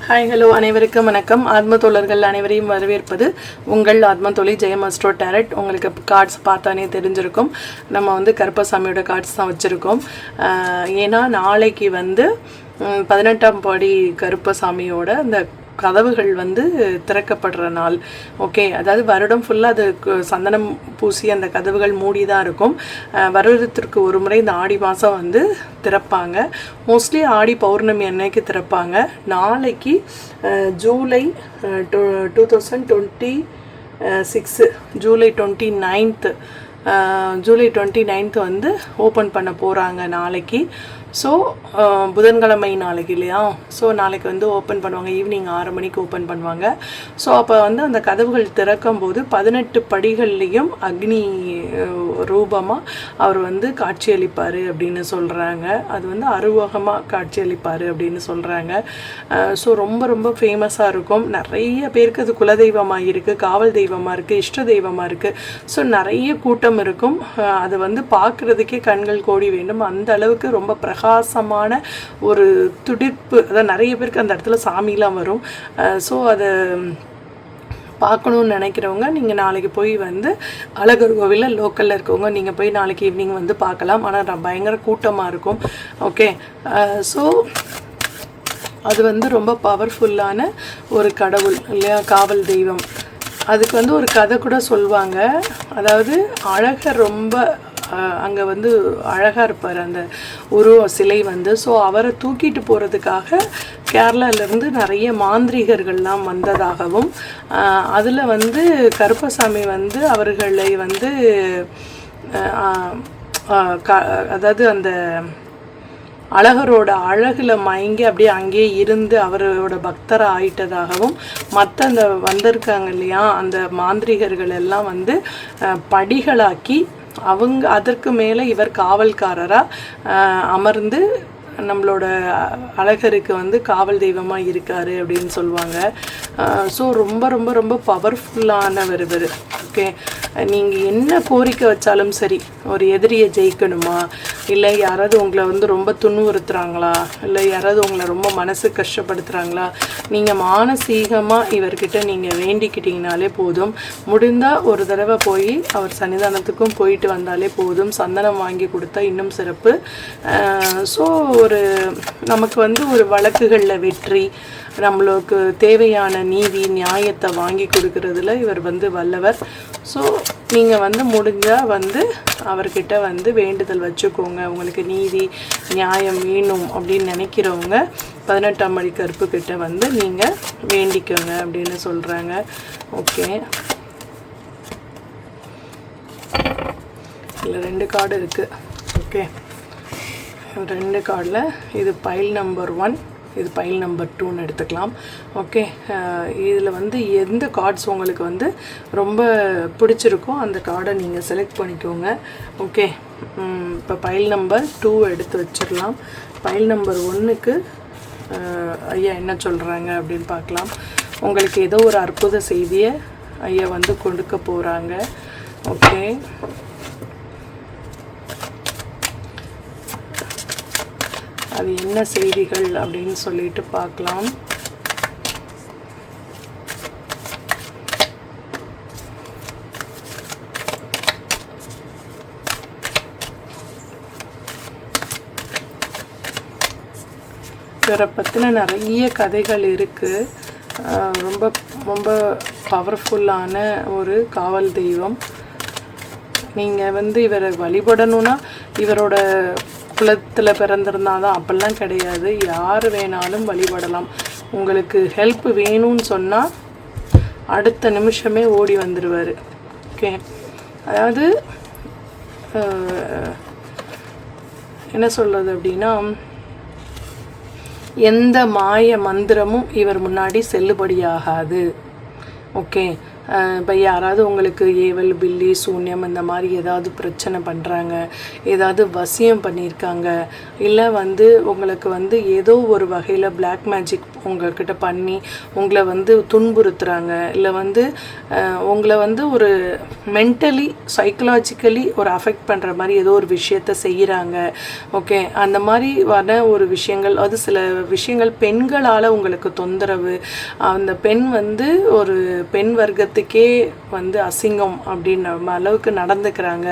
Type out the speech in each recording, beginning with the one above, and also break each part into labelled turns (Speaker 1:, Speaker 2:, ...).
Speaker 1: Hi hello அனைவருக்கும் வணக்கம். ஆத்ம தோழர்கள் அனைவரையும் வரவேற்பது உங்கள் ஆத்ம தோழி ஜெயம் அஸ்ட்ரோ டேரட். உங்களுக்கு கார்ட்ஸ் பார்த்தானே தெரிஞ்சிருக்கும், நம்ம வந்து கருப்பசாமியோட கார்ட்ஸ் தான் வச்சுருக்கோம். ஏன்னா நாளைக்கு வந்து 18ஆம் படி கருப்பசாமியோட அந்த கதவுகள் வந்து திறக்கப்படுற நாள். ஓகே, அதாவது வருடம் ஃபுல்லாக அது சந்தனம் பூசி அந்த கதவுகள் மூடி தான் இருக்கும். வருடத்திற்கு ஒரு முறை இந்த ஆடி மாதம் வந்து திறப்பாங்க. மோஸ்ட்லி ஆடி பௌர்ணமி அன்னைக்கு திறப்பாங்க. நாளைக்கு ஜூலை 2026 ஜூலை 29th வந்து ஓப்பன் பண்ண போகிறாங்க நாளைக்கு. ஸோ புதன்கிழமை நாளைக்கு இல்லையா? ஸோ நாளைக்கு வந்து ஓப்பன் பண்ணுவாங்க, ஈவினிங் 6 மணிக்கு ஓப்பன் பண்ணுவாங்க. ஸோ அப்போ வந்து அந்த கதவுகள் திறக்கும் போது 18 படிகள்லேயும் அக்னி ரூபமாக அவர் வந்து காட்சியளிப்பார் அப்படின்னு சொல்கிறாங்க. அது வந்து அருவகமாக காட்சியளிப்பார் அப்படின்னு சொல்கிறாங்க. ஸோ ரொம்ப ரொம்ப ஃபேமஸாக இருக்கும். நிறைய பேருக்கு அது குலதெய்வமாக இருக்குது, காவல் தெய்வமாக இருக்குது, இஷ்ட தெய்வமாக இருக்குது. ஸோ நிறைய கூட்டம் இருக்கும். அது வந்து பார்க்குறதுக்கே கண்கள் கோடி வேண்டும். அந்த அளவுக்கு ரொம்ப பிரகாசமான ஒரு துடிப்பு. அதான் நிறைய பேருக்கு அந்த இடத்துல சாமிலாம் வரும். ஸோ அதை பார்க்கணுன்னு நினைக்கிறவங்க நீங்கள் நாளைக்கு போய் வந்து அழகர் கோவிலில் லோக்கலில் இருக்கவங்க நீங்கள் போய் நாளைக்கு ஈவினிங் வந்து பார்க்கலாம். ஆனால் பயங்கர கூட்டமாக இருக்கும். ஓகே, ஸோ அது வந்து ரொம்ப பவர்ஃபுல்லான ஒரு கடவுள் இல்லையா, காவல் தெய்வம். அதுக்கு வந்து ஒரு கதை கூட சொல்லுவாங்க. அதாவது அழகர் ரொம்ப அங்கே வந்து அழகாக இருப்பார் அந்த உருவ சிலை வந்து. ஸோ அவரை தூக்கிட்டு போகிறதுக்காக கேரளாவிலேருந்து நிறைய மாந்திரிகர்கள்லாம் வந்ததாகவும், அதில் வந்து கருப்பசாமி வந்து அவர்களை வந்து அதாவது அந்த அழகரோட அழகில் மயங்கி அப்படியே அங்கேயே இருந்து அவரோட பக்தராக ஆயிட்டதாகவும், மற்ற அந்த வந்திருக்காங்க இல்லையா அந்த மாந்திரிகர்கள் எல்லாம் வந்து படிகளாக்கி அவங்க அதற்கு மேலே இவர் காவல்காரராக அமர்ந்து நம்மளோட அழகருக்கு வந்து காவல் தெய்வமாக இருக்கார் அப்படின்னு சொல்லுவாங்க. ஸோ ரொம்ப ரொம்ப ரொம்ப பவர்ஃபுல்லானவர் இவர். ஓகே, நீங்கள் என்ன கோரிக்கை வச்சாலும் சரி, ஒரு எதிரியை ஜெயிக்கணுமா, இல்லை யாராவது உங்களை வந்து ரொம்ப துன்புறுத்துறாங்களா, இல்லை யாராவது உங்களை ரொம்ப மனசு கஷ்டப்படுத்துகிறாங்களா, நீங்கள் மானசீகமாக இவர்கிட்ட நீங்கள் வேண்டிக்கிட்டீங்கனாலே போதும். முடிந்தால் ஒரு தடவை போய் அவர் சன்னிதானத்துக்கும் போயிட்டு வந்தாலே போதும். சந்தனம் வாங்கி கொடுத்தா இன்னும் சிறப்பு. ஸோ ஒரு நமக்கு வந்து ஒரு வழக்குகளில் வெற்றி, நம்மளுக்கு தேவையான நீதி நியாயத்தை வாங்கி கொடுக்கறதுல இவர் வந்து வல்லவர். ஸோ நீங்கள் வந்து முடிஞ்சால் வந்து அவர்கிட்ட வந்து வேண்டுதல் வச்சுக்கோங்க. உங்களுக்கு நீதி நியாயம் வேணும் அப்படின்னு நினைக்கிறவங்க 18ஆம் படி கருப்புக்கிட்ட வந்து நீங்கள் வேண்டிக்கோங்க அப்படின்னு சொல்கிறாங்க. ஓகே, இல்லை 2 கார்டு இருக்குது. ஓகே, 2 கார்டில் இது பைல் நம்பர் 1, இது பைல் நம்பர் 2ன்னு எடுத்துக்கலாம். ஓகே, இதில் வந்து எந்த கார்ட்ஸ் உங்களுக்கு வந்து ரொம்ப பிடிச்சிருக்கோ அந்த கார்டை நீங்கள் செலக்ட் பண்ணிக்கோங்க. ஓகே, இப்போ பைல் நம்பர் 2 எடுத்து வச்சிடலாம். பைல் நம்பர் 1க்கு ஐயா என்ன சொல்கிறாங்க அப்படின்னு பார்க்கலாம். உங்களுக்கு ஏதோ ஒரு அற்புத செய்தியை ஐயா வந்து கொடுக்க போகிறாங்க. ஓகே, அது என்ன செய்திகள் அப்படின்னு சொல்லிட்டு பார்க்கலாம். இவரை பற்றின நிறைய கதைகள் இருக்குது. ரொம்ப ரொம்ப பவர்ஃபுல்லான ஒரு காவல் தெய்வம். நீங்கள் வந்து இவரை வழிபடணுன்னா இவரோட குலத்தில் பிறந்திருந்தாதான் அப்படிலாம் கிடையாது. யார் வேணாலும் வழிபடலாம். உங்களுக்கு ஹெல்ப் வேணும்னு சொன்னால் அடுத்த நிமிஷமே ஓடி வந்துடுவார். ஓகே, அதாவது என்ன சொல்கிறது அப்படின்னா, எந்த மாய மந்திரமும் இவர் முன்னாடி செல்லுபடியாகாது. ஓகே, இப்போ யாராவது உங்களுக்கு ஏவல் பில்லி சூன்யம் இந்த மாதிரி ஏதாவது பிரச்சனை பண்ணுறாங்க, ஏதாவது வசியம் பண்ணியிருக்காங்க, இல்லை வந்து உங்களுக்கு வந்து ஏதோ ஒரு வகையில் பிளாக் மேஜிக் உங்கள்கிட்ட பண்ணி உங்களை வந்து துன்புறுத்துகிறாங்க, இல்லை வந்து உங்களை வந்து ஒரு மென்டலி சைக்கலாஜிக்கலி ஒரு அஃபெக்ட் பண்ணுற மாதிரி ஏதோ ஒரு விஷயத்த செய்கிறாங்க. ஓகே, அந்த மாதிரி வர ஒரு விஷயங்கள், அது சில விஷயங்கள் பெண்களால் உங்களுக்கு தொந்தரவு, அந்த பெண் வந்து ஒரு பெண் வர்க்கத்துக்கே வந்து அசிங்கம் அப்படின்ற அளவுக்கு நடந்துக்கிறாங்க.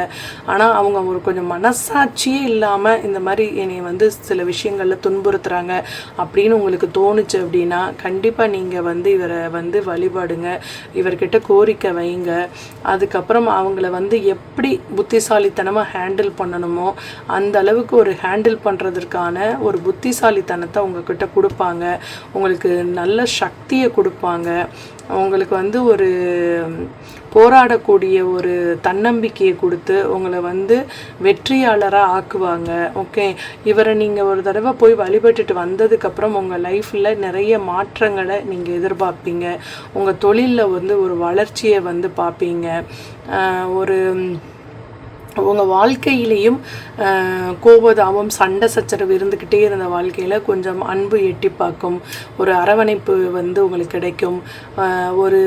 Speaker 1: ஆனால் அவங்க ஒரு கொஞ்சம் மனசாட்சியே இல்லாமல் இந்த மாதிரி என்னை வந்து சில விஷயங்களில் துன்புறுத்துகிறாங்க அப்படின்னு உங்களுக்கு தோணுச்சு அப்படின்னா கண்டிப்பாக நீங்கள் வந்து இவரை வந்து வழிபாடுங்க, இவர்கிட்ட கோரிக்கை வைங்க. அதுக்கப்புறம் அவங்கள வந்து எப்படி புத்திசாலித்தனமாக ஹேண்டில் பண்ணணுமோ அந்த அளவுக்கு ஒரு ஹேண்டில் பண்ணுறதுக்கான ஒரு புத்திசாலித்தனத்தை உங்ககிட்ட கொடுப்பாங்க, உங்களுக்கு நல்ல சக்தியை கொடுப்பாங்க, உங்களுக்கு வந்து ஒரு போராடக்கூடிய ஒரு தன்னம்பிக்கையை கொடுத்து உங்களை வந்து வெற்றியாளராக ஆக்குவாங்க. ஓகே, இவரை நீங்கள் ஒரு தடவை போய் வழிபட்டுட்டு வந்ததுக்கப்புறம் உங்கள் லைஃப்பில் நிறைய மாற்றங்களை நீங்கள் எதிர்பார்ப்பீங்க. உங்கள் தொழிலில் வந்து ஒரு வளர்ச்சியை வந்து பார்ப்பீங்க. ஒரு உங்கள் வாழ்க்கையிலையும் கோபதாபம் சண்டை சச்சரவு இருந்துக்கிட்டே இருந்த வாழ்க்கையில் கொஞ்சம் அன்பு எட்டி பார்க்கும், ஒரு அரவணைப்பு வந்து உங்களுக்கு கிடைக்கும், ஒரு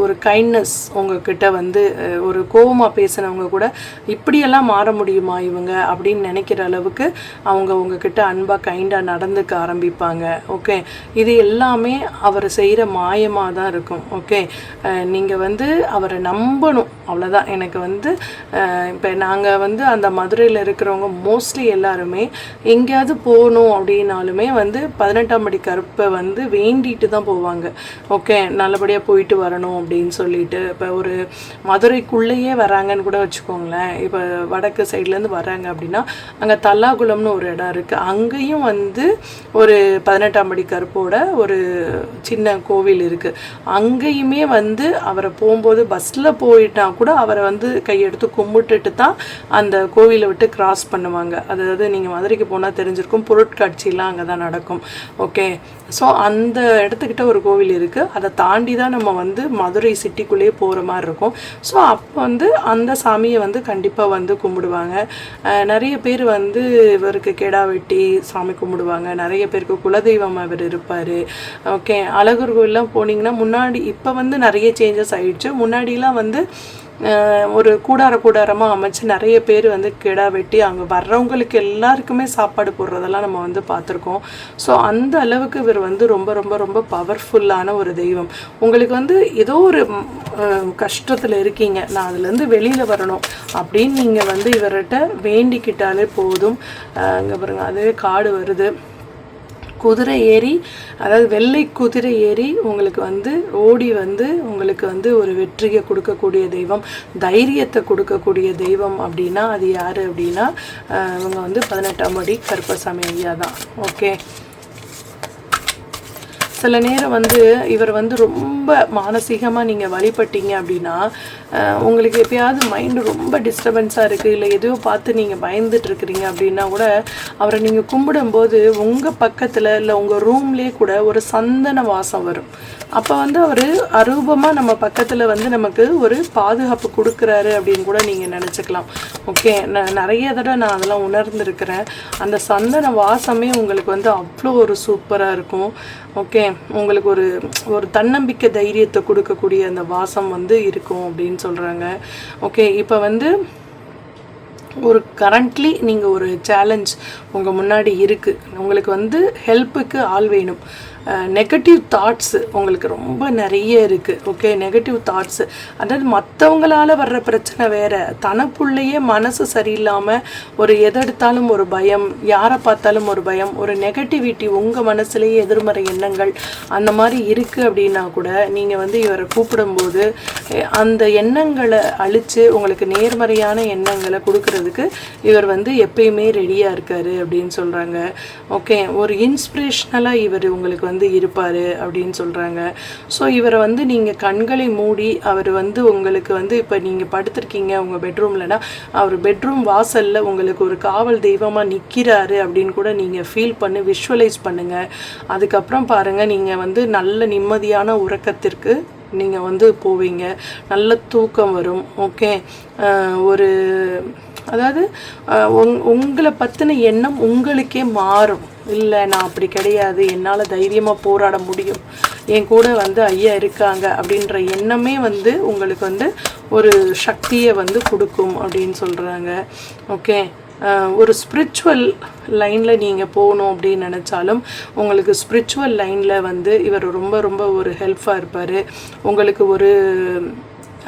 Speaker 1: ஒரு கைண்ட்னஸ் உங்ககிட்ட வந்து ஒரு கோபமாக பேசினவங்க கூட இப்படியெல்லாம் மாற முடியுமா இவங்க அப்படின்னு நினைக்கிற அளவுக்கு அவங்க உங்ககிட்ட அன்பாக கைண்டாக நடந்துக்க ஆரம்பிப்பாங்க. ஓகே, இது எல்லாமே அவர் செய்கிற மாயமாக தான் இருக்கும். ஓகே, நீங்கள் வந்து அவரை நம்பணும், அவ்வளோதான். எனக்கு வந்து இப்போ நாங்கள் வந்து அந்த மதுரையில் இருக்கிறவங்க மோஸ்ட்லி எல்லாருமே எங்கேயாவது போகணும் அப்படின்னாலுமே வந்து 18ஆம் படி கருப்பை வந்து வேண்டிட்டு தான் போவாங்க. ஓகே, நல்லபடியாக போயிட்டு வரணும் அப்படின்னு சொல்லிட்டு. இப்போ ஒரு மதுரைக்குள்ளேயே வராங்கன்னு கூட வச்சுக்கோங்களேன். இப்போ வடக்கு சைட்லேருந்து வராங்க அப்படின்னா அங்கே தல்லாகுளம்னு ஒரு இடம் இருக்குது, அங்கேயும் வந்து ஒரு 18ஆம் படி கருப்போட ஒரு சின்ன கோவில் இருக்குது. அங்கேயுமே வந்து அவரை போகும்போது பஸ்ஸில் போயிட்டா கூட அவரை வந்து கையெடுத்து கும்பிட்டுட்டு தான் அந்த கோவிலை விட்டு கிராஸ் பண்ணுவாங்க. அதாவது நீங்கள் மதுரைக்கு போனால் தெரிஞ்சிருக்கும், பொருட்காட்சியெலாம் அங்கே தான் நடக்கும். ஓகே, ஸோ அந்த இடத்துக்கிட்ட ஒரு கோவில் இருக்குது, அதை தாண்டி தான் நம்ம வந்து மதுரை சிட்டிக்குள்ளேயே போகிற மாதிரி இருக்கும். ஸோ அப்போ வந்து அந்த சாமியை வந்து கண்டிப்பாக வந்து கும்பிடுவாங்க. நிறைய பேர் வந்து இவருக்கு கெடா வெட்டி சாமி கும்பிடுவாங்க, நிறைய பேருக்கு குலதெய்வம் அவர் இருப்பார். ஓகே, அழகர் கோயிலெலாம் போனீங்கன்னா முன்னாடி, இப்போ வந்து நிறைய சேஞ்சஸ் ஆகிடுச்சு. முன்னாடிலாம் வந்து ஒரு கூடாரமாக அமைச்சு நிறைய பேர் வந்து கிடா வெட்டி அங்கே வர்றவங்களுக்கு எல்லாருக்குமே சாப்பாடு போடுறதெல்லாம் நம்ம வந்து பார்த்துருக்கோம். ஸோ அந்த அளவுக்கு இவர் வந்து ரொம்ப ரொம்ப ரொம்ப பவர்ஃபுல்லான ஒரு தெய்வம். உங்களுக்கு வந்து ஏதோ ஒரு கஷ்டத்தில் இருக்கீங்க, நான் அதுலேருந்து வெளியில் வரணும் அப்படின்னு நீங்கள் வந்து இவர்கிட்ட வேண்டிக்கிட்டாலே போதும். அங்கே பாருங்கள், அதுவே காடு வருது, குதிரை ஏறி, அதாவது வெள்ளை குதிரை ஏறி உங்களுக்கு வந்து ஓடி வந்து உங்களுக்கு வந்து ஒரு வெற்றியை கொடுக்கக்கூடிய தெய்வம், தைரியத்தை கொடுக்கக்கூடிய தெய்வம் அப்படின்னா அது யார் அப்படின்னா இவங்க வந்து 18ஆம் படி கருப்பசாமி ஐயா தான். ஓகே, சில நேரம் வந்து இவர் வந்து ரொம்ப மானசீகமாக நீங்கள் வழிபட்டீங்க அப்படின்னா உங்களுக்கு எப்பயாவது மைண்டு ரொம்ப டிஸ்டர்பன்ஸாக இருக்குது, இல்லை எதையோ பார்த்து நீங்கள் பயந்துட்டுருக்கிறீங்க அப்படின்னா கூட அவரை நீங்கள் கும்பிடும்போது உங்கள் பக்கத்தில் இல்லை உங்கள் ரூம்லேயே கூட ஒரு சந்தன வாசம் வரும். அப்போ வந்து அவர் அரூபமாக நம்ம பக்கத்தில் வந்து நமக்கு ஒரு பாதுகாப்பு கொடுக்குறாரு அப்படின்னு கூட நீங்கள் நினச்சிக்கலாம். ஓகே, நிறைய தடவை நான் அதெல்லாம் உணர்ந்துருக்கிறேன். அந்த சந்தன வாசமே உங்களுக்கு வந்து அவ்வளோ ஒரு சூப்பராக இருக்கும். ஓகே, உங்களுக்கு ஒரு ஒரு தன்னம்பிக்கை தைரியத்தை கொடுக்கக்கூடிய அந்த வாசம் வந்து இருக்கும் அப்படின்னு சொல்கிறாங்க. ஓகே, இப்போ வந்து ஒரு கரண்ட்லி நீங்கள் ஒரு சேலஞ்ச் உங்கள் முன்னாடி இருக்குது, உங்களுக்கு வந்து ஹெல்ப்புக்கு ஆள் வேணும். நெகட்டிவ் தாட்ஸு உங்களுக்கு ரொம்ப நிறைய இருக்குது. ஓகே, நெகட்டிவ் தாட்ஸு, அதாவது மற்றவங்களால் வர்ற பிரச்சனை வேறு, தனக்குள்ளேயே மனசு சரியில்லாமல் ஒரு எதெடுத்தாலும் ஒரு பயம், யாரை பார்த்தாலும் ஒரு பயம், ஒரு நெகட்டிவிட்டி உங்கள் மனசுலேயே எதிர்மறை எண்ணங்கள் அந்த மாதிரி இருக்குது அப்படின்னா கூட நீங்கள் வந்து இவரை கூப்பிடும்போது அந்த எண்ணங்களை அழித்து உங்களுக்கு நேர்மறையான எண்ணங்களை கொடுக்கறதுக்கு இவர் வந்து எப்பயுமே ரெடியாக இருக்கார் அப்படின்னு சொல்கிறாங்க. ஓகே, ஒரு இன்ஸ்பிரேஷ்னலாக இவர் உங்களுக்கு வந்து இருப்பார் அப்படின்னு சொல்கிறாங்க. ஸோ இவரை வந்து நீங்கள் கண்களை மூடி அவர் வந்து உங்களுக்கு வந்து இப்போ நீங்கள் படுத்திருக்கீங்க உங்கள் பெட்ரூம்லனா அவர் பெட்ரூம் வாசலில் உங்களுக்கு ஒரு காவல் தெய்வமாக நிற்கிறாரு அப்படின்னு கூட நீங்கள் ஃபீல் பண்ணி விஷுவலைஸ் பண்ணுங்கள். அதுக்கப்புறம் பாருங்கள், நீங்கள் வந்து நல்ல நிம்மதியான உறக்கத்திற்கு நீங்கள் வந்து போவீங்க, நல்ல தூக்கம் வரும். ஓகே, ஒரு அதாவது உங்களை பற்றின எண்ணம் உங்களுக்கே மாறும். இல்லை நான் அப்படி கிடையாது, என்னால் தைரியமாக போராட முடியும், என் கூட வந்து ஐயா இருக்காங்க அப்படின்ற எண்ணமே வந்து உங்களுக்கு வந்து ஒரு சக்தியை வந்து கொடுக்கும் அப்படின்னு சொல்கிறாங்க. ஓகே, ஒரு ஸ்பிரிச்சுவல் லைனில் நீங்கள் போகணும் அப்படின்னு நினச்சாலும் உங்களுக்கு ஸ்பிரிச்சுவல் லைனில் வந்து இவர் ரொம்ப ரொம்ப ஒரு ஹெல்ப்ஃபாக இருப்பார். உங்களுக்கு ஒரு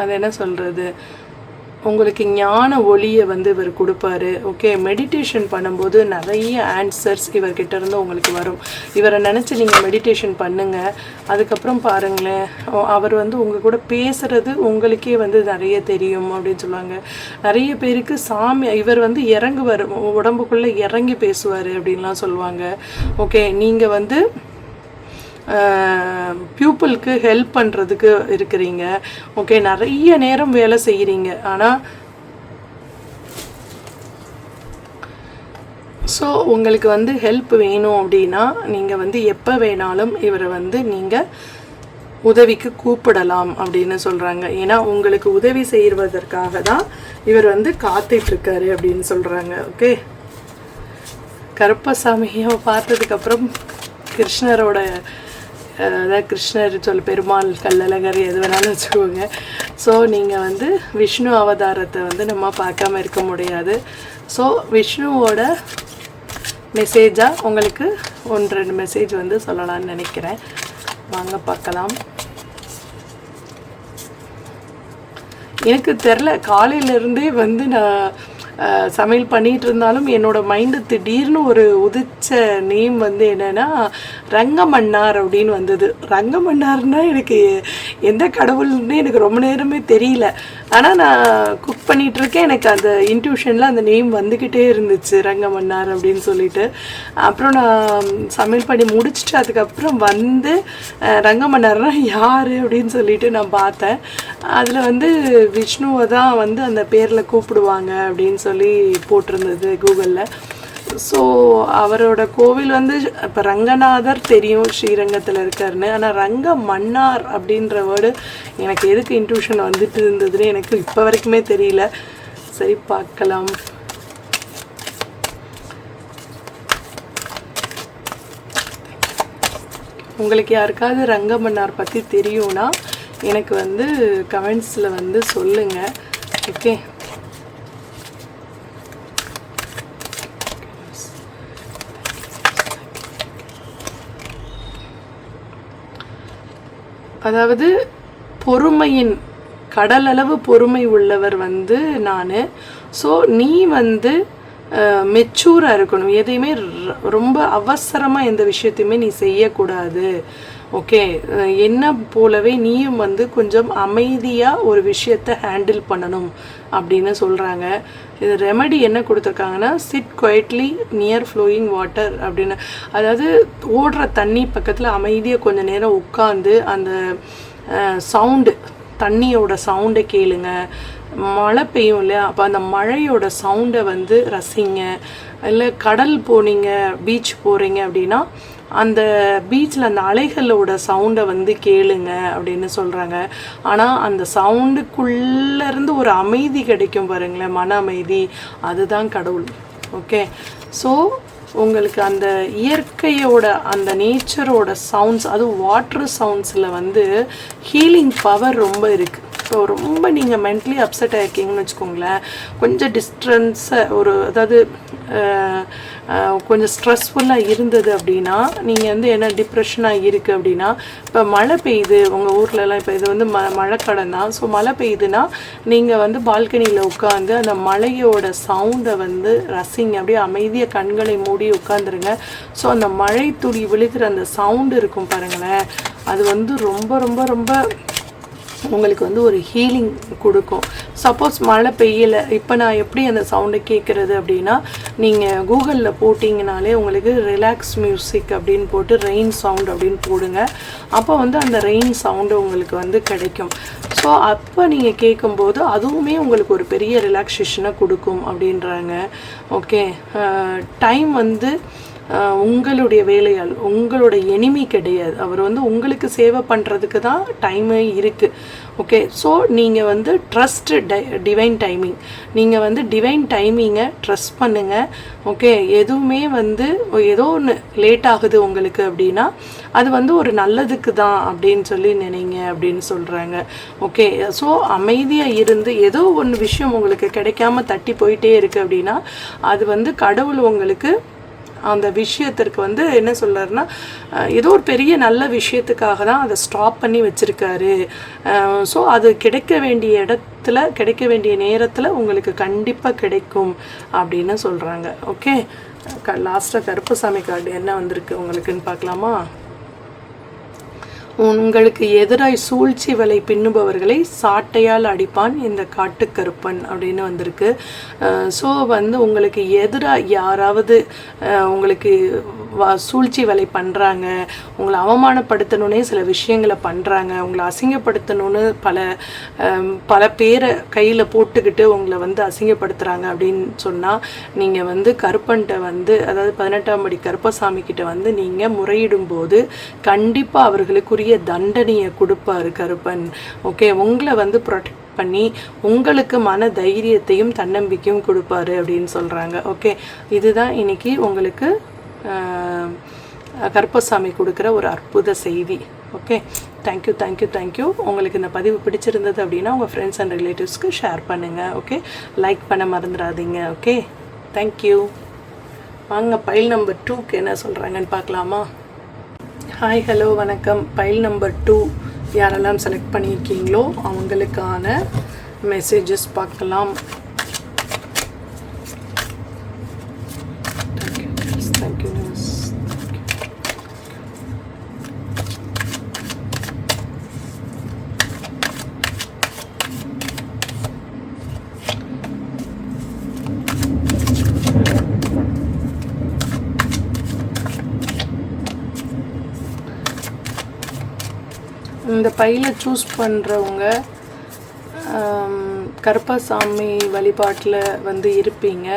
Speaker 1: அது என்ன சொல்கிறது, உங்களுக்கு ஞான ஒளியை வந்து இவர் கொடுப்பாரு. ஓகே, மெடிடேஷன் பண்ணும்போது நிறைய ஆன்சர்ஸ் இவர்கிட்ட இருந்து உங்களுக்கு வரும். இவரை நினச்சி நீங்கள் மெடிடேஷன் பண்ணுங்கள். அதுக்கப்புறம் பாருங்களேன், அவர் வந்து உங்கள் கூட பேசுகிறது உங்களுக்கே வந்து நிறைய தெரியும் அப்படின்னு சொல்லுவாங்க. நிறைய பேருக்கு சாமி இவர் வந்து இறங்குவார், உடம்புக்குள்ளே இறங்கி பேசுவார் அப்படின்லாம் சொல்லுவாங்க. ஓகே, நீங்கள் வந்து பியூப்புளுக்கு ஹெல்ப் பண்ணுறதுக்கு இருக்கிறீங்க. ஓகே, நிறைய நேரம் வேலை செய்கிறீங்க. ஆனால் ஸோ உங்களுக்கு வந்து ஹெல்ப் வேணும் அப்படின்னா நீங்கள் வந்து எப்போ வேணாலும் இவரை வந்து நீங்கள் உதவிக்கு கூப்பிடலாம் அப்படின்னு சொல்கிறாங்க. ஏன்னா உங்களுக்கு உதவி செய்வதற்காக தான் இவர் வந்து காத்துட்ருக்காரு அப்படின்னு சொல்கிறாங்க. ஓகே, கருப்பசாமியை பார்த்ததுக்கப்புறம் கிருஷ்ணரோட அதாவது கிருஷ்ணர் பெருமாள் கள்ளழகர் எது வேணாலும் வச்சுக்கோங்க. ஸோ நீங்கள் வந்து விஷ்ணு அவதாரத்தை வந்து நம்ம பார்க்காம இருக்க முடியாது. ஸோ விஷ்ணுவோட மெசேஜாக உங்களுக்கு 1-2 மெசேஜ் வந்து சொல்லலாம்னு நினைக்கிறேன். வாங்க பார்க்கலாம். எனக்கு தெரில, காலையிலேருந்தே வந்து நான் சமையல் பண்ணிகிட்டு இருந்தாலும் என்னோடய மைண்டு திடீர்னு ஒரு உதிச்ச நேம் வந்து என்னென்னா ரங்கமன்னார் அப்படின்னு வந்தது. ரங்கமன்னார்னால் எனக்கு எந்த கடவுள்னு எனக்கு ரொம்ப நேரமே தெரியல. ஆனால் நான் குக் பண்ணிகிட்ருக்கேன், எனக்கு அந்த இன்ட்யூஷனில் அந்த நேம் வந்துக்கிட்டே இருந்துச்சு, ரங்கமன்னார் அப்படின்னு சொல்லிட்டு. அப்புறம் நான் சமையல் பண்ணி முடிச்சுட்டு அதுக்கப்புறம் வந்து ரங்கமன்னார்னால் யார் அப்படின்னு சொல்லிட்டு நான் பார்த்தேன். அதில் வந்து விஷ்ணுவை தான் வந்து அந்த பேரில் கூப்பிடுவாங்க அப்படின்னு சொல்லி போட்டிருந்தது கூகுளில். ஸோ அவரோட கோவில் வந்து இப்போ ரங்கநாதர் தெரியும், ஸ்ரீரங்கத்தில் இருக்காருன்னு. ஆனால் ரங்க மன்னார் அப்படின்ற வேர்டு எனக்கு எதுக்கு இன்ட்யூஷன் வந்துட்டு இருந்ததுன்னு எனக்கு இப்போ வரைக்குமே தெரியல. சரி, பார்க்கலாம். உங்களுக்கு யாருக்காவது ரங்க மன்னார் பற்றி தெரியும்னா எனக்கு வந்து கமெண்ட்ஸில் வந்து சொல்லுங்கள். ஓகே, அதாவது பொறுமையின் கடலளவு பொறுமை உள்ளவர் வந்து நான். ஸோ நீ வந்து மெச்சூராக இருக்கணும், எதையுமே ரொம்ப அவசரமாக எந்த விஷயத்தையுமே நீ செய்யக்கூடாது. ஓகே, என்ன போலவே நீயும் வந்து கொஞ்சம் அமைதியாக ஒரு விஷயத்தை ஹேண்டில் பண்ணணும் அப்படின்னு சொல்கிறாங்க. இது ரெமெடி என்ன கொடுத்துருக்காங்கன்னா, sit quietly near flowing water அப்படின்னு. அதாவது ஓடுற தண்ணி பக்கத்தில் அமைதியாக கொஞ்சம் நேரம் உட்காந்து அந்த சவுண்டு, தண்ணியோட சவுண்டை கேளுங்க. மழை பெய்யும் இல்லையா, அப்போ அந்த மழையோட சவுண்டை வந்து ரசிங்க. இல்லை கடல் போனீங்க, பீச் போகிறீங்க அப்படின்னா அந்த பீச்சில் அந்த அலைகளோட சவுண்டை வந்து கேளுங்க அப்படின்னு சொல்கிறாங்க. ஆனால் அந்த சவுண்டுக்குள்ளேருந்து ஒரு அமைதி கிடைக்கும் பாருங்களேன், மன அமைதி, அதுதான் கடவுள். ஓகே, ஸோ உங்களுக்கு அந்த இயற்கையோட அந்த நேச்சரோட சவுண்ட்ஸ், அதுவும் வாட்டர் சவுண்ட்ஸில் வந்து ஹீலிங் பவர் ரொம்ப இருக்குது. ஸோ ரொம்ப நீங்கள் மென்டலி அப்செட் ஆகிருக்கீங்கன்னு வச்சுக்கோங்களேன், கொஞ்சம் டிஸ்ட்ரன்ஸை ஒரு அதாவது கொஞ்சம் ஸ்ட்ரெஸ்ஃபுல்லாக இருந்தது அப்படின்னா, நீங்கள் வந்து என்ன டிப்ரெஷனாக இருக்குது அப்படின்னா, இப்போ மழை பெய்யுது உங்கள் ஊர்லலாம், இப்போ இது வந்து மழைக்காலம் தான். ஸோ மழை பெய்யுதுன்னா நீங்கள் வந்து பால்கனியில் உட்காந்து அந்த மழையோட சவுண்டை வந்து ரசிங்க. அப்படியே அமைதியாக கண்களை மூடி உட்காந்துருங்க. ஸோ அந்த மழை துளி விழுகிற அந்த சவுண்டு இருக்கும் பாருங்களேன், அது வந்து ரொம்ப ரொம்ப ரொம்ப உங்களுக்கு வந்து ஒரு ஹீலிங் கொடுக்கும். சப்போஸ் மழை பெய்யலை, இப்போ நான் எப்படி அந்த சவுண்டை கேட்குறது அப்படின்னா, நீங்கள் கூகுளில் போட்டிங்கனாலே உங்களுக்கு ரிலாக்ஸ் மியூசிக் அப்படின்னு போட்டு ரெயின் சவுண்ட் அப்படின்னு போடுங்க. அப்போ வந்து அந்த ரெயின் சவுண்டு உங்களுக்கு வந்து கிடைக்கும். ஸோ அப்போ நீங்கள் கேட்கும்போது அதுவுமே உங்களுக்கு ஒரு பெரிய ரிலாக்ஸேஷனை கொடுக்கும் அப்படின்றாங்க. ஓகே, டைம் வந்து உங்களுடைய வேலையால், உங்களோட எனிமி கிடையாது. அவர் வந்து உங்களுக்கு சேவை பண்ணுறதுக்கு தான் டைமே இருக்குது. ஓகே, ஸோ நீங்கள் வந்து ட்ரஸ்ட் டிவைன் டைமிங், நீங்கள் வந்து டிவைன் டைமிங்கை ட்ரஸ்ட் பண்ணுங்கள். ஓகே, எதுவுமே வந்து ஏதோ ஒன்று லேட் ஆகுது உங்களுக்கு அப்படின்னா அது வந்து ஒரு நல்லதுக்கு தான் அப்படின்னு சொல்லி நினைங்க அப்படின்னு சொல்கிறாங்க. ஓகே, ஸோ அமைதியாக இருந்து ஏதோ ஒன்று விஷயம் உங்களுக்கு கிடைக்காம தட்டி போயிட்டே இருக்குது அப்படின்னா அது வந்து கடவுள் உங்களுக்கு அந்த விஷயத்திற்கு வந்து என்ன சொல்கிறாருன்னா ஏதோ ஒரு பெரிய நல்ல விஷயத்துக்காக தான் அதை ஸ்டாப் பண்ணி வச்சுருக்காரு. ஸோ அது கிடைக்க வேண்டிய இடத்துல கிடைக்க வேண்டிய நேரத்தில் உங்களுக்கு கண்டிப்பாக கிடைக்கும் அப்படின்னு சொல்கிறாங்க. ஓகே, லாஸ்ட்டாக கருப்பசாமி கார்டு என்ன வந்திருக்கு உங்களுக்குன்னு பார்க்கலாமா? உங்களுக்கு எதிராய் சூழ்ச்சி வலை பின்னுபவர்களை சாட்டையால் அடிப்பான் இந்த காட்டுக்கருப்பன் அப்படின்னு வந்திருக்கு. ஸோ வந்து உங்களுக்கு எதிராக யாராவது உங்களுக்கு சூழ்ச்சி வலை பண்ணுறாங்க, உங்களை அவமானப்படுத்தணுன்னே சில விஷயங்களை பண்ணுறாங்க, உங்களை அசிங்கப்படுத்தணுன்னு பல பேரை கையில் போட்டுக்கிட்டு உங்களை வந்து அசிங்கப்படுத்துகிறாங்க அப்படின்னு சொன்னால் நீங்கள் வந்து கருப்பன்ட்ட வந்து, அதாவது 18ஆம் படி கருப்பசாமி கிட்ட வந்து நீங்கள் முறையிடும்போது கண்டிப்பாக அவர்களுக்குரிய தண்டனையை கொடுப்பாரு கருப்பன். ஓகே, உங்களை வந்து ப்ரொடெக்ட் பண்ணி உங்களுக்கு மன தைரியத்தையும் தன்னம்பிக்கையும் கொடுப்பாரு அப்படின்னு சொல்கிறாங்க. ஓகே, இதுதான் இன்னைக்கு உங்களுக்கு கருப்பசாமி கொடுக்குற ஒரு அற்புத செய்தி. Okay, thank you thank you thank you. உங்களுக்கு இந்த பதிவு பிடிச்சிருந்தது அப்படின்னா உங்கள் ஃப்ரெண்ட்ஸ் அண்ட் ரிலேட்டிவ்ஸ்க்கு ஷேர் பண்ணுங்கள். ஓகே, லைக் பண்ண மறந்துடாதீங்க. Okay, thank you. வாங்க பைல் நம்பர் 2க்கு என்ன சொல்கிறாங்கன்னு பார்க்கலாமா? ஹாய், ஹலோ, வணக்கம். பைல் நம்பர் 2 யாரெல்லாம் செலக்ட் பண்ணியிருக்கீங்களோ அவங்களுக்கான மெசேஜஸ் பார்க்கலாம். இந்த பையில சூஸ் பண்ணுறவங்க கருப்பசாமி வழிபாட்டில் வந்து இருப்பீங்க.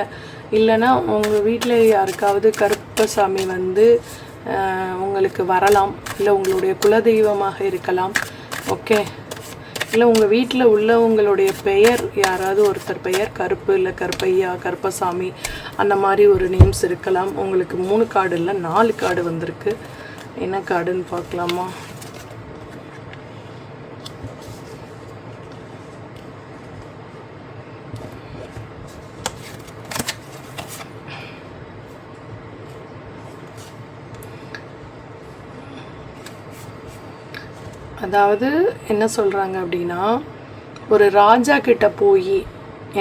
Speaker 1: இல்லைன்னா உங்கள் வீட்டில் யாருக்காவது கருப்பசாமி வந்து உங்களுக்கு வரலாம். இல்லை உங்களுடைய குலதெய்வமாக இருக்கலாம். ஓகே, இல்லை உங்கள் வீட்டில் உள்ளவங்களுடைய பெயர் யாராவது ஒருத்தர் பெயர் கருப்பு, இல்லை கருப்பையா, கருப்பசாமி அந்த மாதிரி ஒரு நேம்ஸ் இருக்கலாம். உங்களுக்கு 3 கார்டு இல்லை 4 கார்டு வந்திருக்கு. என்ன கார்டுன்னு பார்க்கலாமா? அதாவது என்ன சொல்கிறாங்க அப்படின்னா, ஒரு ராஜா கிட்ட போய்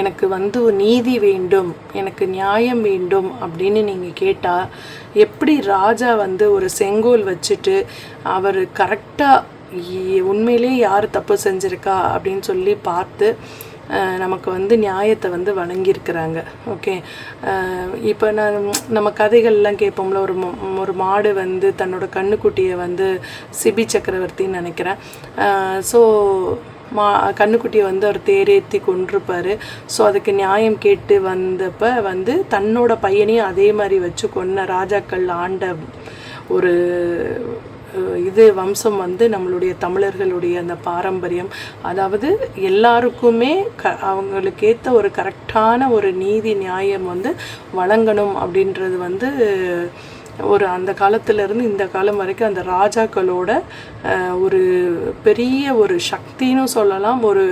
Speaker 1: எனக்கு வந்து நீதி வேண்டும், எனக்கு நியாயம் வேண்டும் அப்படின்னு நீங்கள் கேட்டால் எப்படி ராஜா வந்து ஒரு செங்கோல் வச்சுட்டு அவர் கரெக்டாக உண்மையிலே யார் தப்பு செஞ்சுருக்கா அப்படின்னு சொல்லி பார்த்து நமக்கு வந்து நியாயத்தை வந்து வழங்கியிருக்கிறாங்க. ஓகே, இப்போ நம்ம கதைகள்லாம் கேட்போம்ல, ஒரு மாடு வந்து தன்னோட கண்ணுக்குட்டியை வந்து சிபி சக்கரவர்த்தின்னு நினைக்கிறேன். ஸோ கண்ணுக்குட்டியை வந்து அவர் தேரேற்றி கொண்டிருப்பார். ஸோ அதுக்கு நியாயம் கேட்டு வந்தப்போ வந்து தன்னோட பையனையும் அதே மாதிரி வச்சு கொன்ன ராஜாக்கள் ஆண்ட ஒரு வம்சம் வந்து நம்மளுடைய தமிழர்களுடைய அந்த பாரம்பரியம். அதாவது எல்லாருக்குமே அவங்களுக்கு ஏற்ற ஒரு கரெக்டான ஒரு நீதி நியாயம் வந்து வழங்கணும் அப்படின்றது வந்து ஒரு அந்த காலத்திலேருந்து இந்த காலம் வரைக்கும் அந்த ராஜாக்களோட ஒரு பெரிய ஒரு சக்தின்னு சொல்லலாம், ஒரு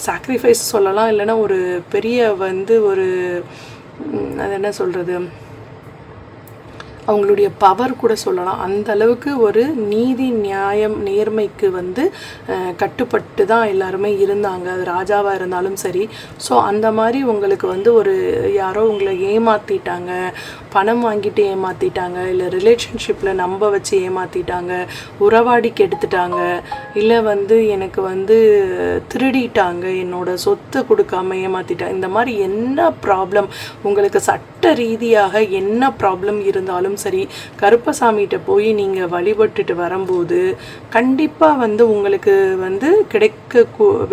Speaker 1: சாக்ரிஃபைஸ் சொல்லலாம், இல்லைன்னா ஒரு பெரிய வந்து ஒரு அது என்ன சொல்கிறது, அவங்களுடைய பவர் கூட சொல்லலாம். அந்த அளவுக்கு ஒரு நீதி நியாயம் நேர்மைக்கு வந்து கட்டுப்பட்டு தான் எல்லாருமே இருந்தாங்க, அது ராஜாவாக இருந்தாலும் சரி. ஸோ அந்த மாதிரி உங்களுக்கு வந்து ஒரு யாரோ உங்களை ஏமாற்றிட்டாங்க, பணம் வாங்கிட்டு ஏமாற்றிட்டாங்க, இல்லை ரிலேஷன்ஷிப்பில் நம்ப வச்சு ஏமாற்றிட்டாங்க, உறவாடிக்கு எடுத்துட்டாங்க, இல்லை வந்து எனக்கு வந்து திருடிட்டாங்க, என்னோட சொத்து கொடுக்காம ஏமாற்றிட்டாங்க, இந்த மாதிரி என்ன ப்ராப்ளம் உங்களுக்கு சட்ட ரீதியாக என்ன ப்ராப்ளம் இருந்தாலும் சரி, கருப்பசாமிகிட்ட போய் நீங்கள் வழிபட்டுட்டு வரும்போது கண்டிப்பாக வந்து உங்களுக்கு வந்து கிடைக்க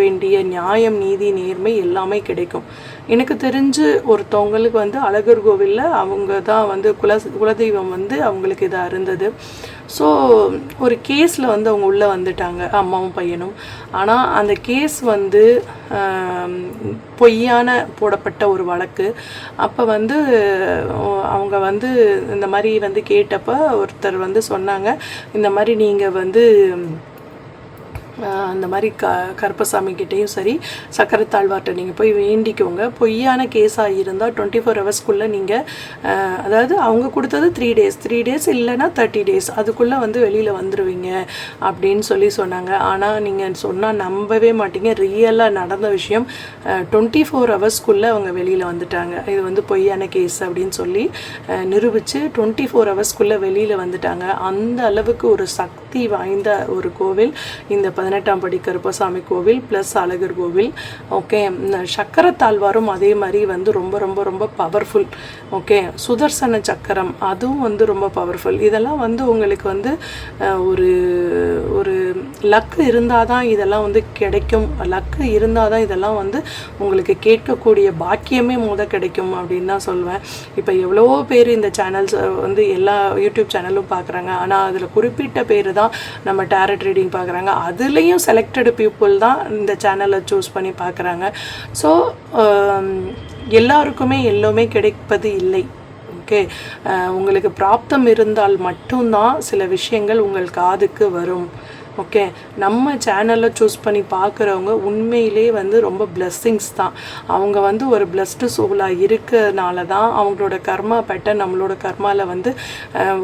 Speaker 1: வேண்டிய நியாயம் நீதி நேர்மை எல்லாமே கிடைக்கும். எனக்கு தெரிஞ்சு ஒருத்தவங்களுக்கு வந்து அழகர் கோவிலில் அவங்க தான் வந்து குலதெய்வம் வந்து அவங்களுக்கு இதாக இருந்தது. ஸோ ஒரு கேஸில் வந்து அவங்க உள்ளே வந்துட்டாங்க, அம்மாவும் பையனும். ஆனால் அந்த கேஸ் வந்து பொய்யான போடப்பட்ட ஒரு வழக்கு. அப்போ வந்து அவங்க வந்து இந்த மாதிரி வந்து கேட்டப்போ ஒருத்தர் வந்து சொன்னாங்க, இந்த மாதிரி நீங்கள் வந்து அந்த மாதிரி கருப்பசாமிக்கிட்டேயும் சரி சக்கரத்தாழ்வார்கிட்ட நீங்கள் போய் வேண்டிக்கோங்க. பொய்யான கேஸாக இருந்தால் 24 ஹவர்ஸ்க்குள்ளே நீங்கள், அதாவது அவங்க கொடுத்தது 3 டேஸ் இல்லைன்னா 30 டேஸ் அதுக்குள்ளே வந்து வெளியில் வந்துடுவீங்க அப்படின்னு சொன்னாங்க. ஆனால் நீங்கள் சொன்னால் நம்பவே மாட்டீங்க, ரியலாக நடந்த விஷயம். 24 ஹவர்ஸ்க்குள்ளே அவங்க வெளியில் வந்துட்டாங்க. இது வந்து பொய்யான கேஸ் அப்படின்னு சொல்லி நிரூபித்து 24 ஹவர்ஸ்க்குள்ளே வெளியில் வந்துட்டாங்க. அந்த அளவுக்கு ஒரு சக்தி வாய்ந்த ஒரு கோவில் இந்த 18ஆம் படி கருப்பசாமி கோவில் ப்ளஸ் அழகர் கோவில். ஓகே, சக்கரத்தாழ்வாரும் அதே மாதிரி வந்து ரொம்ப ரொம்ப ரொம்ப பவர்ஃபுல். ஓகே, சுதர்சன சக்கரம் அதுவும் வந்து ரொம்ப பவர்ஃபுல். இதெல்லாம் வந்து உங்களுக்கு வந்து ஒரு ஒரு லக்கு இருந்தால் தான் இதெல்லாம் வந்து கிடைக்கும். லக்கு இருந்தால் தான் இதெல்லாம் வந்து உங்களுக்கு கேட்கக்கூடிய பாக்கியமே கிடைக்கும் அப்படின்னு தான் சொல்வேன். இப்போ எவ்வளவோ பேர் இந்த சேனல்ஸ் வந்து எல்லா யூடியூப் சேனலும் பார்க்குறாங்க. ஆனால் அதில் குறிப்பிட்ட பேர் தான் நம்ம டேரட் ரீடிங் பார்க்குறாங்க. அதுலேயும் செலக்டட் பீப்புள் தான் இந்த சேனலை சூஸ் பண்ணி பார்க்குறாங்க. ஸோ எல்லாருக்குமே எல்லோருமே கிடைப்பது இல்லை. ஓகே, உங்களுக்கு பிராப்தம் இருந்தால் மட்டும்தான் சில விஷயங்கள் உங்கள் காதுக்கு வரும். ஓகே, நம்ம சேனலில் சூஸ் பண்ணி பார்க்குறவங்க உண்மையிலே வந்து ரொம்ப பிளெஸ்ஸிங்ஸ் தான். அவங்க வந்து ஒரு பிளஸ்டு சோலாக இருக்கிறதுனால தான் அவங்களோட கர்மா பேட்டர்ன் நம்மளோட கர்மாவில் வந்து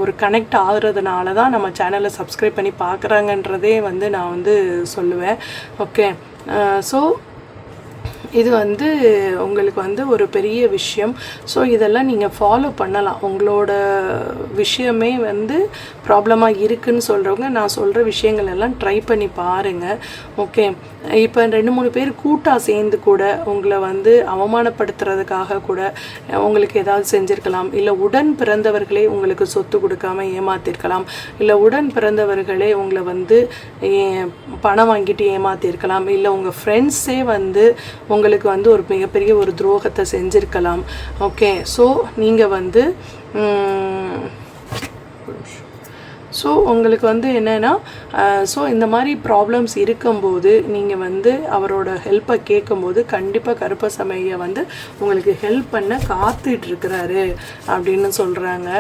Speaker 1: ஒரு கனெக்ட் ஆகுறதுனால தான் நம்ம சேனலை சப்ஸ்கிரைப் பண்ணி பார்க்குறாங்கன்றதே வந்து நான் வந்து சொல்லுவேன். ஓகே, ஸோ இது வந்து உங்களுக்கு வந்து ஒரு பெரிய விஷயம். ஸோ இதெல்லாம் நீங்கள் ஃபாலோ பண்ணலாம். உங்களோட விஷயமே வந்து ப்ராப்ளமாக இருக்குதுன்னு சொல்கிறவங்க நான் சொல்கிற விஷயங்கள் எல்லாம் ட்ரை பண்ணி பாருங்கள். ஓகே, இப்போ 2-3 பேர் கூட்டாக சேர்ந்து கூட உங்களை வந்து அவமானப்படுத்துறதுக்காக கூட உங்களுக்கு ஏதாவது செஞ்சுருக்கலாம். இல்லை உடன் பிறந்தவர்களே உங்களுக்கு சொத்து கொடுக்காம ஏமாற்றிருக்கலாம். இல்லை உடன் பிறந்தவர்களே உங்களை வந்து பணம் வாங்கிட்டு ஏமாற்றிருக்கலாம். இல்லை உங்கள் ஃப்ரெண்ட்ஸே வந்து உங்களுக்கு வந்து ஒரு மிகப்பெரிய ஒரு துரோகத்தை செஞ்சுருக்கலாம். ஓகே, ஸோ நீங்கள் வந்து ஸோ உங்களுக்கு வந்து என்னென்னா ஸோ இந்த மாதிரி ப்ராப்ளம்ஸ் இருக்கும்போது நீங்கள் வந்து அவரோட ஹெல்ப்பை கேட்கும்போது கண்டிப்பாக கருப்பசாமியை வந்து உங்களுக்கு ஹெல்ப் பண்ண காத்துட்ருக்கிறாரு அப்படின்னு சொல்கிறாங்க.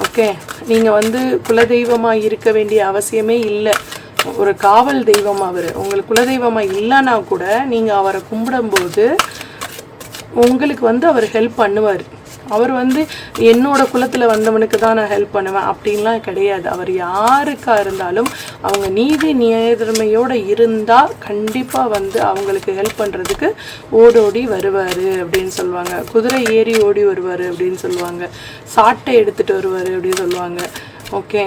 Speaker 1: ஓகே, நீங்கள் வந்து குலதெய்வமாக இருக்க வேண்டிய அவசியமே இல்லை. ஒரு காவல் தெய்வம் அவர். உங்களுக்கு குலதெய்வமாக இல்லைன்னா கூட நீங்கள் அவரை கும்பிடும்போது உங்களுக்கு வந்து அவர் ஹெல்ப் பண்ணுவார். அவர் வந்து என்னோட குலத்தில் வந்தவனுக்கு தான் நான் ஹெல்ப் பண்ணுவேன் அப்படின்லாம் கிடையாது. அவர் யாருக்காக இருந்தாலும் அவங்க நீதி நேர்மையோடு இருந்தால் கண்டிப்பாக வந்து அவங்களுக்கு ஹெல்ப் பண்ணுறதுக்கு ஓடோடி வருவார் அப்படின்னு சொல்லுவாங்க. குதிரை ஏறி ஓடி வருவார் அப்படின்னு சொல்லுவாங்க. சாட்டை எடுத்துகிட்டு வருவார் அப்படின்னு சொல்லுவாங்க. ஓகே,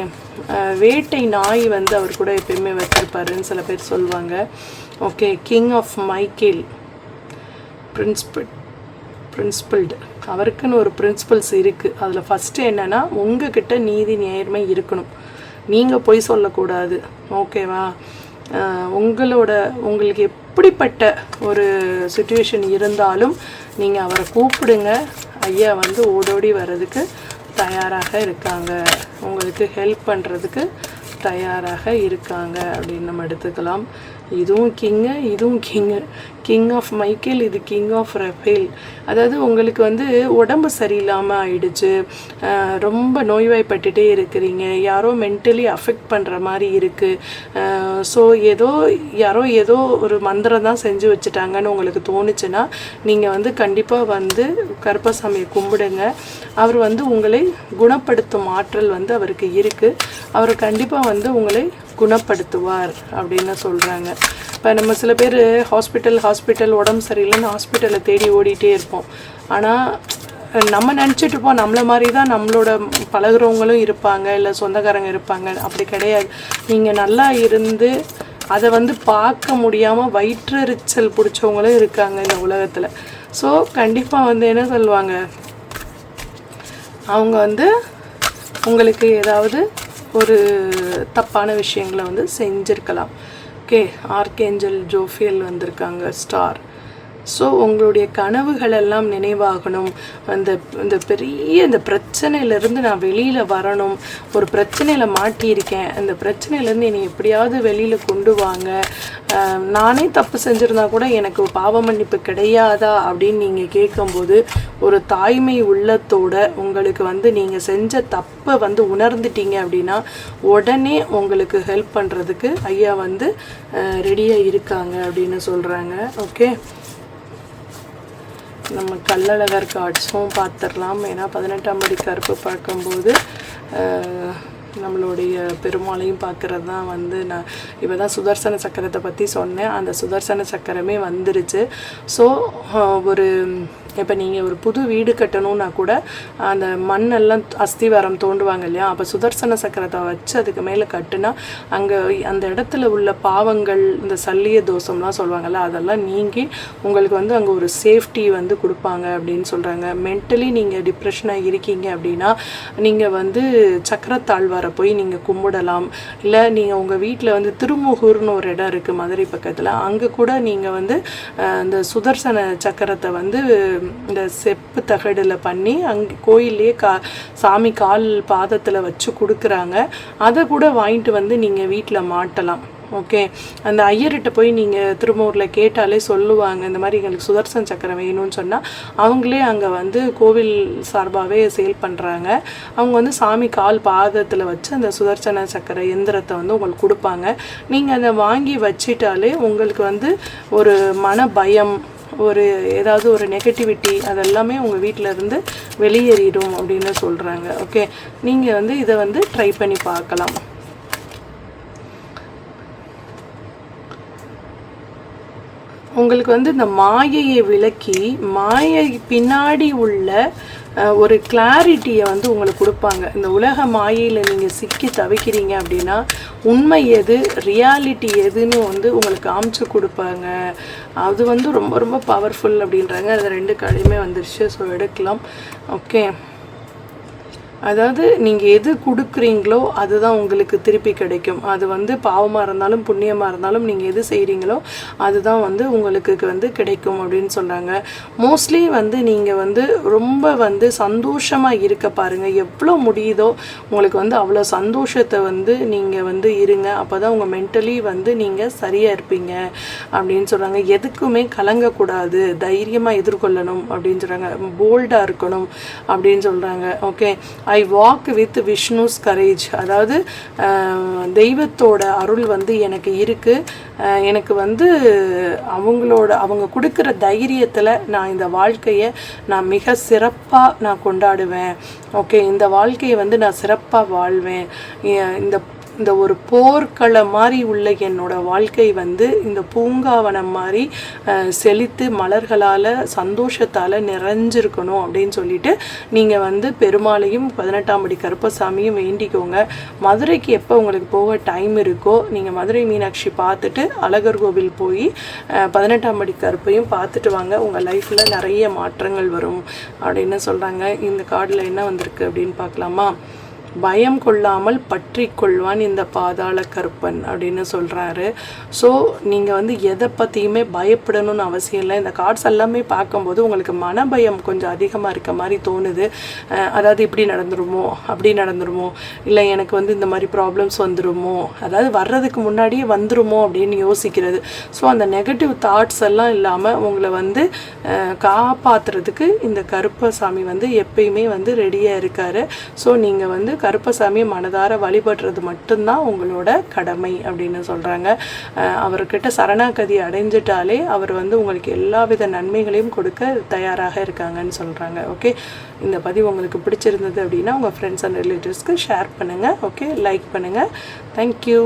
Speaker 1: வேட்டை நாய் வந்து அவர் கூட எப்பயுமே வச்சுருப்பாருன்னு சில பேர் சொல்லுவாங்க. Okay, king of Michael principled அவருக்குன்னு ஒரு பிரின்சிபல்ஸ் இருக்குது. அதில் ஃபஸ்ட்டு என்னென்னா உங்ககிட்ட நீதி நேர்மை இருக்கணும். நீங்கள் பொய் சொல்லக்கூடாது. ஓகேவா, உங்களுக்கு எப்படிப்பட்ட ஒரு சுச்சுவேஷன் இருந்தாலும் நீங்கள் அவரை கூப்பிடுங்க. ஐயா வந்து ஓடோடி வர்றதுக்கு தயாராக இருக்காங்க, உங்களுக்கு ஹெல்ப் பண்ணுறதுக்கு தயாராக இருக்காங்க அப்படின்னு நம்ம எடுத்துக்கலாம். இதுவும் கிங் ஆஃப் மைக்கேல், இது கிங் ஆஃப் ரஃபேல். அதாவது உங்களுக்கு வந்து உடம்பு சரியில்லாமல் ஆயிடுச்சு, ரொம்ப நோய்வாய்ப்பட்டுட்டே இருக்கிறீங்க, யாரோ மென்டலி அஃபெக்ட் பண்ணுற மாதிரி இருக்குது. ஸோ யாரோ ஏதோ ஒரு மந்திரம் தான் செஞ்சு வச்சுட்டாங்கன்னு உங்களுக்கு தோணுச்சுன்னா நீங்கள் வந்து கண்டிப்பாக வந்து கருப்பசாமியை கும்பிடுங்க. அவர் வந்து உங்களை குணப்படுத்தும் ஆற்றல் வந்து அவருக்கு இருக்குது. அவர் கண்டிப்பாக வந்து உங்களை குணப்படுத்துவார் அப்படின்னு சொல்கிறாங்க. இப்போ நம்ம சில பேர் ஹாஸ்பிட்டல் உடம்பு சரியில்லைன்னு ஹாஸ்பிட்டலை தேடி ஓடிட்டே இருப்போம். ஆனால் நம்ம நினச்சிட்ருப்போம் நம்மளை மாதிரி தான் நம்மளோட பழகிறவங்களும் இருப்பாங்க, இல்லை சொந்தக்காரங்க இருப்பாங்க. அப்படி கிடையாது. நீங்கள் நல்லா இருந்து அதை வந்து பார்க்க முடியாமல் வயிற்றெரிச்சல் பிடிச்சவங்களும் இருக்காங்க இந்த உலகத்தில். ஸோ கண்டிப்பாக வந்து என்ன சொல்லுவாங்க, அவங்க வந்து உங்களுக்கு ஏதாவது ஒரு தப்பான விஷயங்களை வந்து செஞ்சுருக்கலாம். ஓகே, ஆர்கேஞ்சல் ஜோஃபியல் வந்திருக்காங்க, ஸ்டார். ஸோ உங்களுடைய கனவுகள் எல்லாம் நினைவாகணும். இந்த பெரிய இந்த பிரச்சனையிலேருந்து நான் வெளியில் வரணும், ஒரு பிரச்சனையில் மாட்டியிருக்கேன், அந்த பிரச்சனையிலேருந்து என்னை எப்படியாவது வெளியில் கொண்டு வாங்க, நானே தப்பு செஞ்சுருந்தா கூட எனக்கு பாவ மன்னிப்பு கிடையாதா அப்படின்னு நீங்கள் கேட்கும்போது ஒரு தாய்மை உள்ளத்தோட உங்களுக்கு வந்து நீங்கள் செஞ்ச தப்பை வந்து உணர்ந்துட்டீங்க அப்படின்னா உடனே உங்களுக்கு ஹெல்ப் பண்ணுறதுக்கு ஐயா வந்து ரெடியாக இருக்காங்க அப்படின்னு சொல்கிறாங்க. ஓகே, நம்ம கள்ளழகர் கார்ட்ஸும் பார்த்துடலாம். ஏன்னா 18ஆம் படி கருப்பு பார்க்கும்போது நம்மளுடைய பெருமாளையும் பார்க்குறது தான் வந்து நான் இப்போ தான் சுதர்சன சக்கரத்தை பற்றி சொன்னேன். அந்த சுதர்சன சக்கரமே வந்துருச்சு. ஸோ ஒரு இப்போ நீங்கள் ஒரு புது வீடு கட்டணும்னா கூட அந்த மண்ணெல்லாம் அஸ்திவாரம் தோண்டுவாங்க இல்லையா, அப்போ சுதர்சன சக்கரத்தை வச்சு அதுக்கு மேலே கட்டுனா அங்கே அந்த இடத்துல உள்ள பாவங்கள், இந்த சல்லிய தோஷம்லாம் சொல்லுவாங்கள்ல, அதெல்லாம் நீங்கி உங்களுக்கு வந்து அங்கே ஒரு சேஃப்டி வந்து கொடுப்பாங்க அப்படின்னு சொல்கிறாங்க. மென்டலி நீங்கள் டிப்ரெஷனாக இருக்கீங்க அப்படின்னா நீங்கள் வந்து சக்கரத்தாழ்வாரை போய் நீங்கள் கும்பிடலாம். இல்லை நீங்கள் உங்கள் வீட்டில் வந்து திருமுகூர்னு ஒரு இடம் இருக்குது மதுரை பக்கத்தில், அங்கே கூட நீங்கள் வந்து இந்த சுதர்சன சக்கரத்தை வந்து இந்த செப்பு தகடில் பண்ணி அங்கே கோயிலே சாமி கால் பாதத்தில் வச்சு கொடுக்குறாங்க. அதை கூட வாங்கிட்டு வந்து நீங்கள் வீட்டில் மாட்டலாம். ஓகே, அந்த ஐயர்கிட்ட போய் நீங்கள் திருமூரில் கேட்டாலே சொல்லுவாங்க, இந்த மாதிரி எங்களுக்கு சுதர்சன சக்கரம் வேணும்னு சொன்னால் அவங்களே அங்கே வந்து கோவில் சார்பாகவே சேல் பண்ணுறாங்க. அவங்க வந்து சாமி கால் பாதத்தில் வச்சு அந்த சுதர்சன சக்கர எந்திரத்தை வந்து உங்களுக்கு கொடுப்பாங்க. நீங்கள் அதை வாங்கி வச்சிட்டாலே உங்களுக்கு வந்து ஒரு மன பயம், ஒரு ஏதாவது ஒரு நெகட்டிவிட்டி அதெல்லாமே உங்கள் வீட்டில் இருந்து வெளியேறிடும் அப்படின்னு சொல்கிறாங்க. ஓகே, நீங்கள் வந்து இதை வந்து ட்ரை பண்ணி பார்க்கலாம். உங்களுக்கு வந்து இந்த மாயையை விளக்கி மாயை பின்னாடி உள்ள ஒரு கிளாரிட்டியை வந்து உங்களுக்கு கொடுப்பாங்க. இந்த உலக மாயையில் நீங்கள் சிக்கி தவிக்கிறீங்க அப்படின்னா உண்மை எது, ரியாலிட்டி எதுன்னு வந்து உங்களுக்கு காமிச்சு கொடுப்பாங்க. அது வந்து ரொம்ப ரொம்ப பவர்ஃபுல் அப்படின்றாங்க. அது 2 கார்டுமே வந்துருச்சு. ஸோ எடுக்கலாம். ஓகே, அதாவது நீங்கள் எது கொடுக்குறீங்களோ அதுதான் உங்களுக்கு திருப்பி கிடைக்கும். அது வந்து பாவமாக இருந்தாலும் புண்ணியமாக இருந்தாலும் நீங்கள் எது செய்கிறீங்களோ அதுதான் வந்து உங்களுக்கு வந்து கிடைக்கும் அப்படின்னு சொல்கிறாங்க. மோஸ்ட்லி வந்து நீங்கள் வந்து ரொம்ப வந்து சந்தோஷமாக இருக்க பாருங்கள். எவ்வளோ முடியுதோ உங்களுக்கு வந்து அவ்வளோ சந்தோஷத்தை வந்து நீங்கள் வந்து இருங்க. அப்போ தான் உங்கள் மென்டலி வந்து நீங்கள் சரியாக இருப்பீங்க அப்படின்னு சொல்கிறாங்க. எதுக்குமே கலங்கக்கூடாது, தைரியமாக எதிர்கொள்ளணும் அப்படின்னு சொல்கிறாங்க. போல்டாக இருக்கணும் அப்படின்னு சொல்கிறாங்க. Okay, I walk with Vishnu's courage, அதாவது தெய்வத்தோட அருள் வந்து எனக்கு இருக்குது. எனக்கு வந்து அவங்க கொடுக்குற தைரியத்தில் நான் இந்த வாழ்க்கையை நான் மிக சிறப்பாக நான் கொண்டாடுவேன். ஓகே, இந்த வாழ்க்கையை வந்து நான் சிறப்பாக வாழ்வேன். இந்த ஒரு போர்க்களம் மாதிரி உள்ள என்னோட வாழ்க்கை வந்து இந்த பூங்காவனம் மாதிரி செழித்து மலர்களால் சந்தோஷத்தால் நிறைஞ்சிருக்கணும் அப்படின்னு சொல்லிட்டு நீங்கள் வந்து பெருமாளையும் 18ஆம் படி கருப்பசாமியும் வேண்டிக்கோங்க. மதுரைக்கு எப்போ உங்களுக்கு போக டைம் இருக்கோ நீங்கள் மதுரை மீனாட்சி பார்த்துட்டு அழகர் கோவில் போய் 18ஆம் படி கருப்பையும் பார்த்துட்டு வாங்க. உங்கள் லைஃப்பில் நிறைய மாற்றங்கள் வரும் அப்படின்னு சொல்கிறாங்க. இந்த கார்டில் என்ன வந்திருக்கு அப்படின்னு பார்க்கலாமா? பயம் கொள்ளாமல் பற்றி கொள்வான் இந்த பாதாள கருப்பன் அப்படின்னு சொல்கிறாரு. ஸோ நீங்கள் வந்து எதை பற்றியுமே பயப்படணும்னு அவசியம் இல்லை. இந்த கார்ட்ஸ் எல்லாமே பார்க்கும்போது உங்களுக்கு மனபயம் கொஞ்சம் அதிகமாக இருக்க மாதிரி தோணுது. அதாவது இப்படி நடந்துருமோ, அப்படி நடந்துருமோ, இல்லை எனக்கு வந்து இந்த மாதிரி ப்ராப்ளம்ஸ் வந்துருமோ, அதாவது வர்றதுக்கு முன்னாடியே வந்துருமோ அப்படின்னு யோசிக்கிறது. ஸோ அந்த நெகட்டிவ் தாட்ஸ் எல்லாம் இல்லாமல் உங்களை வந்து காப்பாற்றுறதுக்கு இந்த கருப்பசாமி வந்து எப்பயுமே வந்து ரெடியாக இருக்கார். ஸோ நீங்கள் வந்து கருப்பசாமியை மனதார வழிபடுறது மட்டும்தான் உங்களோட கடமை அப்படின்னு சொல்கிறாங்க. அவர்கிட்ட சரணாகதி அடைஞ்சிட்டாலே அவர் வந்து உங்களுக்கு எல்லா வித நன்மைகளையும் கொடுக்க தயாராக இருக்காங்கன்னு சொல்கிறாங்க. ஓகே, இந்த பதிவு உங்களுக்கு பிடிச்சிருந்தது அப்படின்னா உங்கள் ஃப்ரெண்ட்ஸ் அண்ட் ரிலேட்டிவ்ஸ்க்கு ஷேர் பண்ணுங்கள். ஓகே, லைக் பண்ணுங்கள். தேங்க்யூ.